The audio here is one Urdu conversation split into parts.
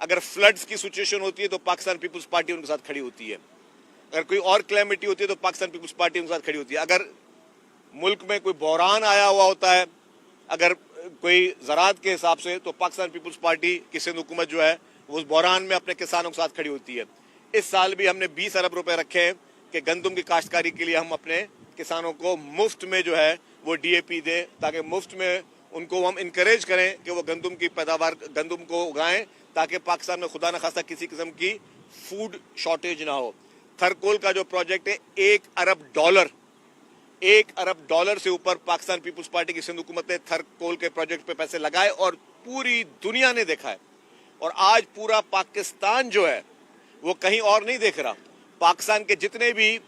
اگر فلڈز کی سچویشن ہوتی ہے تو پاکستان پیپلز پارٹی ان کے ساتھ کھڑی ہوتی ہے. اگر کوئی اور کلیمٹی ہوتی ہے تو پاکستان پیپلز پارٹی ان کے ساتھ کھڑی ہوتی ہے. اگر ملک میں کوئی بحران آیا ہوا ہوتا ہے, اگر کوئی زراعت کے حساب سے, تو پاکستان پیپلز پارٹی کی سندھ حکومت جو ہے وہ اس بحران میں اپنے کسانوں کے ساتھ کھڑی ہوتی ہے. اس سال بھی ہم نے 20 ارب روپے رکھے ہیں کہ گندم کی کاشتکاری کے لیے ہم اپنے کسانوں کو مفت میں جو ہے وہ ڈی اے پی دیں, تاکہ مفت میں ان کو ہم انکریج کریں کہ وہ گندم کی پیداوار, گندم کو اگائیں, تاکہ پاکستان میں خدا نخواستہ کسی قسم کی فوڈ شارٹیج نہ ہو. تھرکول کا جو پروجیکٹ ہے $1 ارب سے اوپر پاکستان پیپلز پارٹی کی سندھ حکومت نے تھرکول کے پروجیکٹ پہ پیسے لگائے اور پوری دنیا نے دیکھا ہے. اور آج پورا پاکستان جو ہے وہ کہیں اور نہیں دیکھ رہا. پاکستان کے جتنے بھی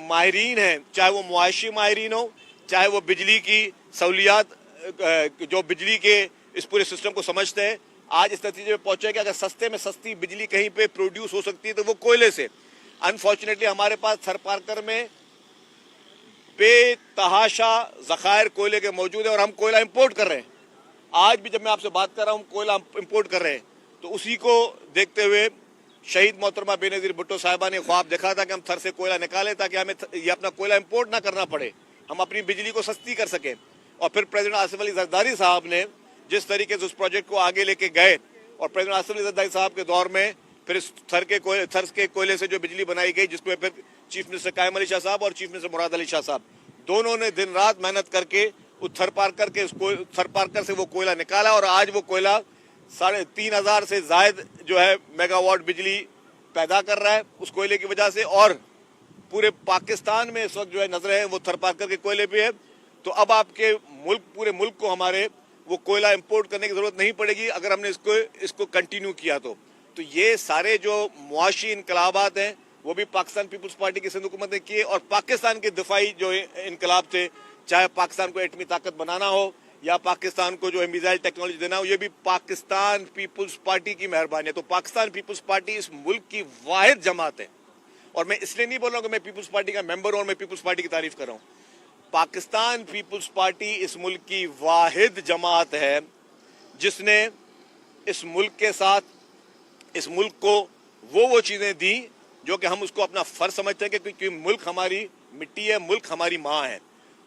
ماہرین ہیں, چاہے وہ معاشی ماہرین ہو, چاہے وہ بجلی کی سہولیات, جو بجلی کے اس پورے سسٹم کو سمجھتے ہیں, آج اس نتیجے میں پہنچے کہ اگر سستے میں سستی بجلی کہیں پہ پروڈیوس ہو سکتی ہے تو وہ کوئلے سے. انفارچونیٹلی ہمارے پاس تھر پارکر میں بے تحاشا ذخائر کوئلے کے موجود ہیں اور ہم کوئلہ امپورٹ کر رہے ہیں. آج بھی جب میں آپ سے بات کر رہا ہوں کوئلہ امپورٹ کر رہے ہیں, تو اسی کو دیکھتے ہوئے شہید محترمہ بے نظیر بھٹو صاحبہ نے خواب دیکھا تھا کہ ہم تھر سے کوئلہ نکالیں تاکہ ہمیں یہ اپنا کوئلہ امپورٹ نہ کرنا پڑے, ہم اپنی بجلی کو سستی کر سکیں. اور پھر پریزیڈنٹ آصف علی زرداری صاحب نے جس طریقے سے اس پروجیکٹ کو آگے لے کے گئے, اور پریزیڈنٹ آصف علی زرداری صاحب کے دور میں پھر اس تھر کے کوئلے سے جو بجلی بنائی گئی, جس میں پھر چیف منسٹر قائم علی شاہ صاحب اور چیف منسٹر مراد علی شاہ صاحب دونوں نے دن رات محنت کر کے اس تھر پارکر سے وہ کوئلہ نکالا, اور آج وہ کوئلہ 3,500 سے زائد جو ہے میگا واٹ بجلی پیدا کر رہا ہے اس کوئلے کی وجہ سے. اور پورے پاکستان میں اس وقت جو ہے نظریں ہیں وہ تھر پارکر کے کوئلے پہ ہے. تو اب آپ کے پورے ملک کو ہمارے وہ کوئلہ امپورٹ کرنے کی ضرورت نہیں پڑے گی اگر ہم نے اس کو کنٹینیو کیا تو. تو یہ سارے جو معاشی انقلابات ہیں وہ بھی پاکستان پیپلز پارٹی کی سندھ حکومت نے کیے, اور پاکستان کے دفاعی جو انقلاب تھے, چاہے پاکستان کو ایٹمی طاقت بنانا ہو یا پاکستان کو جو ہے میزائل ٹیکنالوجی دینا ہو, یہ بھی پاکستان پیپلز پارٹی کی مہربانی ہے. تو پاکستان پیپلز پارٹی اس ملک کی واحد جماعت ہے, اور میں اس لیے نہیں بول رہا ہوں کہ میں پیپلز پارٹی کا ممبر ہوں اور میں پیپلز پارٹی کی تعریف کر رہا ہوں. پاکستان پیپلز پارٹی اس ملک کی واحد جماعت ہے جس نے اس ملک کے ساتھ اس ملک کو وہ چیزیں دیں جو کہ ہم اس کو اپنا فرض سمجھتے ہیں, کہ کیونکہ ملک ہماری مٹی ہے, ملک ہماری ماں ہے.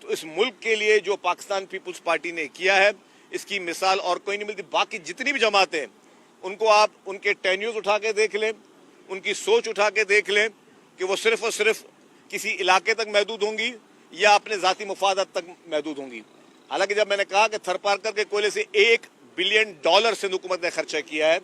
تو اس ملک کے لیے جو پاکستان پیپلز پارٹی نے کیا ہے, اس کی مثال اور کوئی نہیں ملتی. باقی جتنی بھی جماعتیں ان کو آپ ان کے ٹینیوز اٹھا کے دیکھ لیں, ان کی سوچ اٹھا کے دیکھ لیں کہ وہ صرف اور صرف کسی علاقے تک محدود ہوں گی یا اپنے ذاتی مفادات تک محدود ہوں گی. حالانکہ جب میں نے کہا کہ تھر پارکر کے کوئلے سے $1 بلین سندھ حکومت نے خرچہ کیا ہے,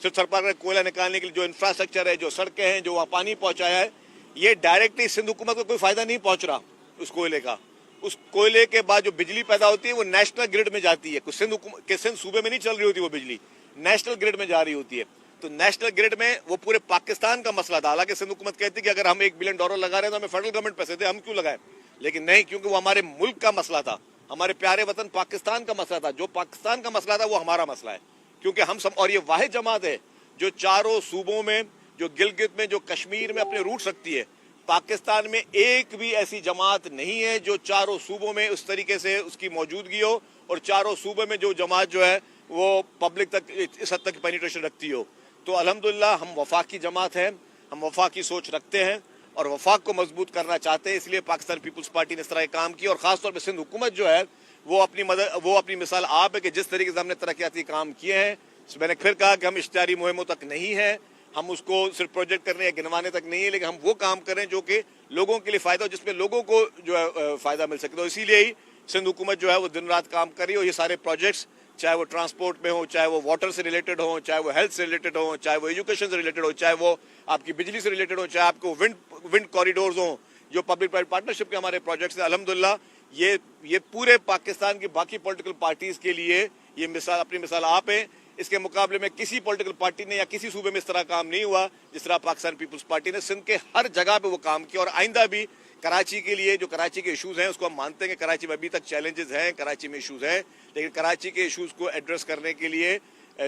صرف تھر پارکر کوئلہ نکالنے کے لیے جو انفراسٹرکچر ہے, جو سڑکیں ہیں, جو وہاں پانی پہنچایا ہے, یہ ڈائریکٹلی سندھ حکومت کو کوئی فائدہ نہیں پہنچ رہا اس کوئلے کا. اس کوئلے کے بعد جو بجلی پیدا ہوتی ہے وہ نیشنل گرڈ میں جاتی ہے. سندھ صوبے میں نہیں چل رہی ہوتی وہ بجلی, نیشنل گرڈ میں جا رہی ہوتی ہے. تو نیشنل گرڈ میں وہ پورے پاکستان کا مسئلہ تھا. حالانکہ سندھ حکومت کہتی ہے کہ اگر ہم $1 بلین لگا رہے ہیں تو ہمیں فیڈرل گورنمنٹ پیسے دے, ہم کیوں لگائیں, لیکن نہیں, کیونکہ وہ ہمارے ملک کا مسئلہ تھا, ہمارے پیارے وطن پاکستان کا مسئلہ تھا. جو پاکستان کا مسئلہ تھا وہ ہمارا مسئلہ ہے, کیونکہ ہم سب, اور یہ واحد جماعت ہے جو چاروں صوبوں میں, جو گلگت میں, جو کشمیر میں اپنے روٹس رکھتی ہے. پاکستان میں ایک بھی ایسی جماعت نہیں ہے جو چاروں صوبوں میں اس طریقے سے اس کی موجودگی ہو, اور چاروں صوبے میں جو جماعت جو ہے وہ پبلک تک اس حد تک پینیٹریشن رکھتی ہو. تو الحمدللہ ہم وفاق کی جماعت ہیں, ہم وفاق کی سوچ رکھتے ہیں اور وفاق کو مضبوط کرنا چاہتے ہیں. اس لیے پاکستان پیپلز پارٹی نے اس طرح کام کیا, اور خاص طور پہ سندھ حکومت جو ہے وہ اپنی مثال آپ ہے کہ جس طریقے سے ہم نے ترقیاتی کام کیے ہیں. میں نے پھر کہا کہ ہم اشتہاری مہموں تک نہیں ہیں, ہم اس کو صرف پروجیکٹ کرنے یا گنوانے تک نہیں ہے, لیکن ہم وہ کام کریں جو کہ لوگوں کے لیے فائدہ ہو, جس میں لوگوں کو جو ہے فائدہ مل سکے. تو اسی لیے ہی سندھ حکومت جو ہے وہ دن رات کام کر رہی ہے, اور یہ سارے پروجیکٹس چاہے وہ ٹرانسپورٹ میں ہوں, چاہے وہ واٹر سے ریلیٹڈ ہوں, چاہے وہ ہیلتھ سے ریلیٹڈ ہوں, چاہے وہ ایجوکیشن سے ریلیٹڈ ہو, چاہے وہ آپ کی بجلی سے ریلیٹڈ ہو, چاہے آپ کو ونڈ کوریڈورز ہوں, جو پبلک پرائیویٹ پارٹنرشپ کے ہمارے پروجیکٹس ہیں. الحمدللہ یہ پورے پاکستان کی باقی پولیٹیکل پارٹیز کے لیے یہ مثال, اپنی مثال آپ ہیں. اس کے مقابلے میں کسی پولیٹیکل پارٹی نے یا کسی صوبے میں اس طرح کام نہیں ہوا جس طرح پاکستان پیپلز پارٹی نے سندھ کے ہر جگہ پہ وہ کام کیا. اور آئندہ بھی کراچی کے لیے جو کراچی کے ایشوز ہیں اس کو ہم مانتے ہیں کہ کراچی میں ابھی تک چیلنجز ہیں, کراچی میں ایشوز ہیں, لیکن کراچی کے ایشوز کو ایڈریس کرنے کے لیے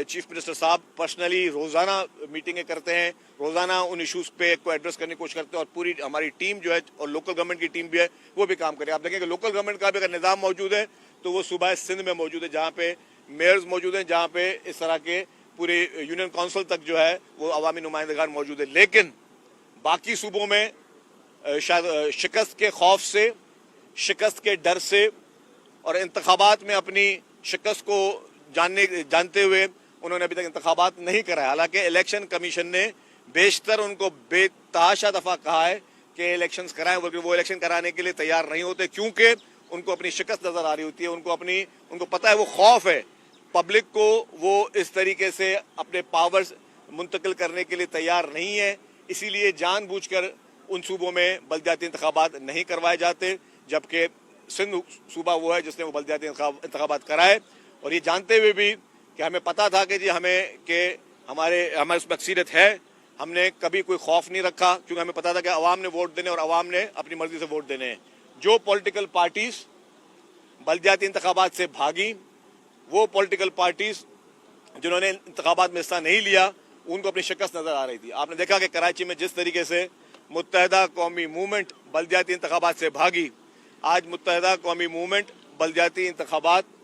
چیف منسٹر صاحب پرسنلی روزانہ میٹنگیں کرتے ہیں, روزانہ ان ایشوز پہ کو ایڈریس کرنے کی کوشش کرتے ہیں, اور پوری ہماری ٹیم جو ہے اور لوکل گورنمنٹ کی ٹیم بھی ہے وہ بھی کام کرے. آپ دیکھیں کہ لوکل گورنمنٹ کا بھی اگر نظام موجود ہے تو وہ صوبہ سندھ میں موجود ہے, جہاں پہ میئرز موجود ہیں, جہاں پہ اس طرح کے پورے یونین کونسل تک جو ہے وہ عوامی نمائندگان موجود ہے، لیکن باقی صوبوں میں شاید شکست کے خوف سے، شکست کے ڈر سے اور انتخابات میں اپنی شکست کو جانتے ہوئے انہوں نے ابھی تک انتخابات نہیں کرائے. حالانکہ الیکشن کمیشن نے بیشتر ان کو بے تحاشا دفعہ کہا ہے کہ الیکشنز کرائیں، بلکہ وہ الیکشن کرانے کے لیے تیار نہیں ہوتے کیونکہ ان کو اپنی شکست نظر آ رہی ہوتی ہے. ان کو پتہ ہے، وہ خوف ہے، پبلک کو وہ اس طریقے سے اپنے پاورز منتقل کرنے کے لیے تیار نہیں ہے. اسی لیے جان بوجھ کر ان صوبوں میں بلدیاتی انتخابات نہیں کروائے جاتے، جبکہ سندھ صوبہ وہ ہے جس نے وہ بلدیاتی انتخابات کرائے. اور یہ جانتے ہوئے بھی کہ ہمیں پتہ تھا کہ ہمارے اس میں اکثریت ہے، ہم نے کبھی کوئی خوف نہیں رکھا کیونکہ ہمیں پتا تھا کہ عوام نے ووٹ دینے اور عوام نے اپنی مرضی سے ووٹ دینے ہیں. جو پولیٹیکل پارٹیز بلدیاتی انتخابات سے بھاگی، وہ پولیٹیکل پارٹیز جنہوں نے انتخابات میں حصہ نہیں لیا، ان کو اپنی شکست نظر آ رہی تھی. آپ نے دیکھا کہ کراچی میں جس طریقے سے متحدہ قومی موومنٹ بلدیاتی انتخابات سے بھاگی، آج متحدہ قومی موومنٹ بلدیاتی انتخابات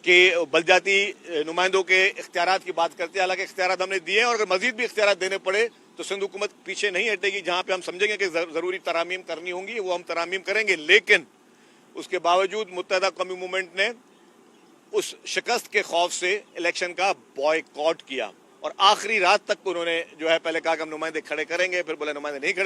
کہ بلدیاتی نمائندوں کے اختیارات کی بات کرتے ہیں. حالانکہ اختیارات ہم نے دیے ہیں، اور اگر مزید بھی اختیارات دینے پڑے تو سندھ حکومت پیچھے نہیں ہٹے گی. جہاں پہ ہم سمجھیں گے کہ ضروری ترامیم کرنی ہوں گی وہ ہم ترامیم کریں گے. لیکن اس کے باوجود متحدہ قومی موومنٹ نے اس شکست کے خوف سے الیکشن کا بوائیکاٹ کیا، اور آخری رات تک انہوں نے جو ہے پہلے کہا کہ ہم نمائندے کھڑے کریں گے، پھر بولے نمائندے نہیں کھڑے